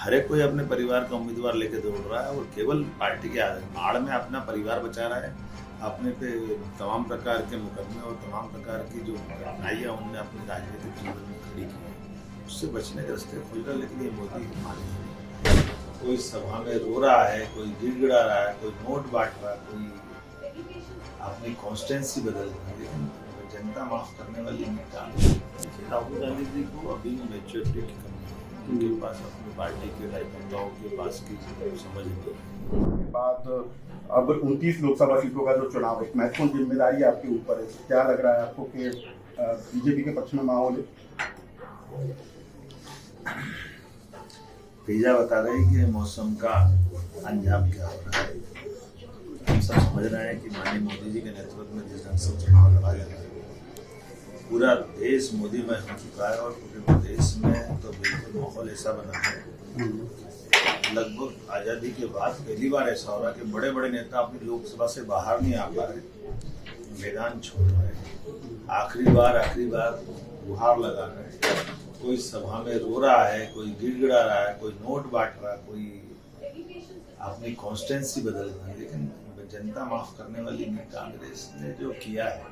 हर एक कोई अपने परिवार का उम्मीदवार लेके दौड़ रहा है और केवल पार्टी के आड़ में अपना परिवार बचा रहा है। अपने पे तमाम प्रकार के मुकदमे और तमाम प्रकार की जो कठिनाइयाँ उनने अपने राजनीतिक जीवन में खड़ी की है, उससे बचने के रास्ते खोज रहा है। लेकिन ये मोदी माने नहीं। कोई सभा में रो रहा है, कोई गिड़गिड़ा रहा है, कोई नोट बांट रहा है, कोई अपनी कॉन्स्टेंसी बदल रहा है, लेकिन जनता माफ करने वाली नहीं। राहुल गांधी जी को अभी मैच्योरिटी की कमी है, उनके पास अपनी पार्टी के कार्यकर्ताओं के पास की समझ नहीं। बाद अब 29 लोकसभा सीटों का जो चुनाव है, महत्वपूर्ण जिम्मेदारी आपके ऊपर है। क्या लग रहा है आपको कि बीजेपी के पक्ष में माहौल है? फैजा बता रहे हैं कि मौसम का अंजाम क्या हो रहा है। हम सब समझ रहे हैं कि माननीय मोदी जी के नेतृत्व में जिस ढंग से चुनाव लड़ा जा रहा है, पूरा देश मोदी में हो चुका है और पूरे प्रदेश में तो बिल्कुल माहौल ऐसा बना है। लगभग आज़ादी के बाद पहली बार ऐसा हो रहा है कि बड़े बड़े नेता अपनी लोकसभा से बाहर नहीं आ पा रहे, मैदान छोड़ रहे हैं। आखिरी बार गुहार लगा रहे हैं। कोई सभा में रो रहा है, कोई गिड़गिड़ा रहा है, कोई नोट बांट रहा है, कोई अपनी कॉन्स्टेंसी बदल रहा है, लेकिन जनता माफ करने वाली नहीं। कांग्रेस ने जो किया है,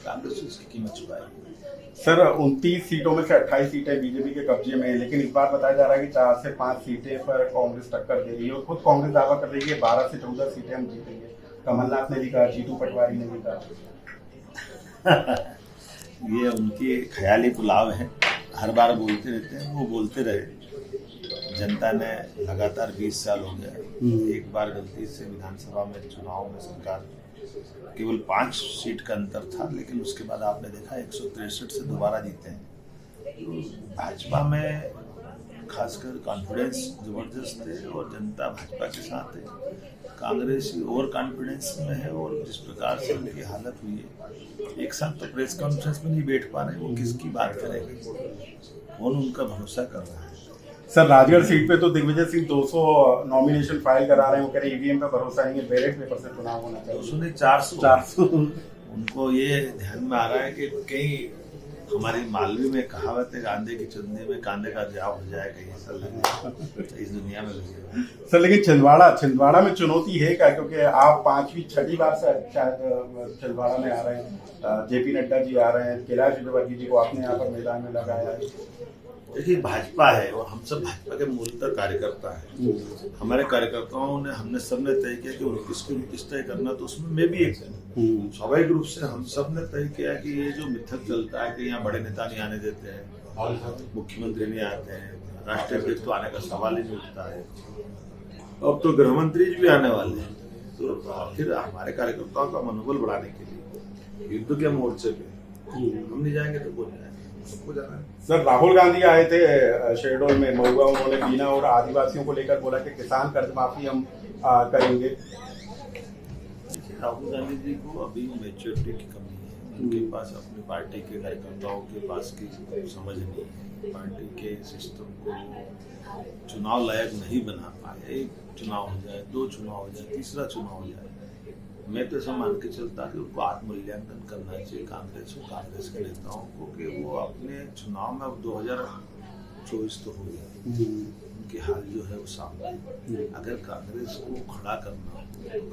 कांग्रेस उसकी कीमत चुकाएगी। सर 29 सीटों में से 28 सीटें बीजेपी के कब्जे में है, लेकिन इस बार बताया जा रहा है कि 4 से 5 सीटें पर कांग्रेस टक्कर दे रही है और खुद कांग्रेस दावा कर रही है 12 से 14 सीटें हम जीतेंगे। कमलनाथ ने भी कहा, जीतू पटवारी ने भी कहा। ये उनकी ख्याली पुलाव है, हर बार बोलते रहते हैं, वो बोलते रहे। जनता ने लगातार 20 साल हो गया, एक बार गलती से विधानसभा में चुनाव में सरकार केवल 5 सीट का अंतर था, लेकिन उसके बाद आपने देखा 163 से दोबारा जीते हैं। तो भाजपा में खासकर कॉन्फिडेंस जबरदस्त है और जनता भाजपा के साथ है। कांग्रेस ओवर कॉन्फिडेंस में है और जिस प्रकार से उनकी हालत हुई है, एक साथ तो प्रेस कॉन्फ्रेंस में नहीं बैठ पा रहे, वो किसकी बात करेंगे, कौन उनका भरोसा कर रहा है। सर राजगढ़ सीट पे तो दिग्विजय सिंह 200 नॉमिनेशन फाइल करा रहे हैं, वो कह रहे ईवीएम पे भरोसा नहीं है, बैलेट पेपर से चुनाव होना चाहिए। 200 नहीं 400। उनको ये ध्यान में आ रहा है कि कहीं हमारी मालवी में कहावत है, कांधे की चुनने में कांधे का जाव हो जाए, कहीं ऐसा लगे इस दुनिया में लगे। सर लेकिन छिंदवाड़ा में चुनौती है क्या, क्योंकि आप 5वीं 6ठी बार से शायद छिंदवाड़ा में आ रहे हैं, जेपी नड्डा जी आ रहे हैं, कैलाश विजयवर्गीय जी को आपने यहाँ पर मैदान में लगाया है। देखिए भाजपा है और हम सब भाजपा के मूलतः कार्यकर्ता है। हमारे कार्यकर्ताओं ने हमने सबने तय किया कि 29 तय करना, तो उसमें मैं भी एक हूँ। स्वाभाविक रूप से हम सब ने तय किया कि ये जो मिथक चलता है कि यहाँ बड़े नेता नहीं आने देते हैं, मुख्यमंत्री नहीं आते हैं, राष्ट्रीय अध्यक्ष तो आने का सवाल ही नहीं उठता है, अब तो गृह मंत्री जी भी आने वाले हैं। तो फिर हमारे कार्यकर्ताओं का मनोबल बढ़ाने के लिए युद्ध के मोर्चे पे हम नहीं जाएंगे तो कौन जाएंगे, सबको जाना है। सर राहुल गांधी आए थे शहडोल में महुआ, उन्होंने बीना और आदिवासियों को लेकर बोला कि किसान कर्ज माफी हम करेंगे। राहुल गांधी जी को अभी मैच्योरिटी की कमी है, उनके पास अपनी पार्टी के कार्यकर्ताओं के पास की समझ नहीं है। पार्टी के सिस्टम को चुनाव लायक नहीं बना पाए। एक चुनाव हो जाए, 2 चुनाव हो जाए, तीसरा चुनाव हो जाए, मैं तो ऐसा मान के चलता कि उनको आत्ममूल्यांकन करना चाहिए कांग्रेस के नेताओं को, कि वो अपने चुनाव में अब 2024 तो हो गया, उनकी हाल जो है वो सामने। अगर कांग्रेस को खड़ा करना हो,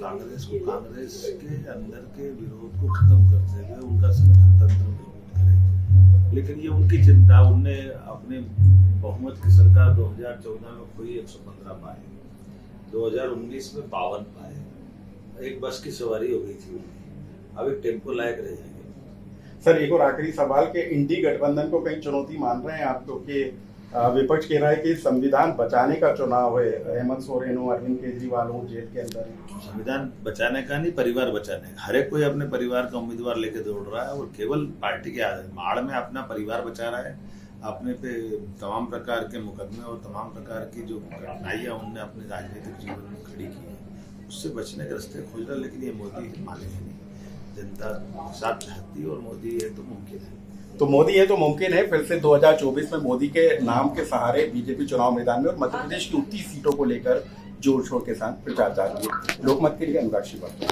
कांग्रेस के अंदर के विरोध को खत्म करते हुए उनका संगठन तंत्र मजबूत करें। लेकिन ये उनकी चिंता, उनने अपने बहुमत की सरकार 2014 में खोई 115 पाए, 2019 में 52 पाए, एक बस की सवारी हो गई थी, अब एक टेम्पो लायक रह जाएंगे। सर एक और आखिरी सवाल के इंडी गठबंधन को कहीं चुनौती मान रहे हैं आप, क्योंकि विपक्ष कह रहा है कि संविधान बचाने का चुनाव है, हेमंत सोरेन हो, अरविंद केजरीवाल हो, जेल के अंदर है। संविधान बचाने का नहीं, परिवार बचाने का। हर एक कोई अपने परिवार का उम्मीदवार लेके दौड़ रहा है और केवल पार्टी के आड़ में अपना परिवार बचा रहा है। अपने पे तमाम प्रकार के मुकदमे और तमाम प्रकार की जो कठिनाइयाँ उनने अपने राजनीतिक जीवन में खड़ी की है, उससे बचने के रास्ते खोज रहा है। लेकिन ये मोदी मानेंगे नहीं, जनता साथ चाहती है और मोदी है तो मुमकिन है। तो मोदी है तो मुमकिन है। फिर से 2024 में मोदी के नाम के सहारे बीजेपी चुनाव मैदान में और मध्य प्रदेश की 29 सीटों को लेकर जोर शोर के साथ प्रचार जारी है। लोकमत के लिए अनुराग श्रीवास्तव।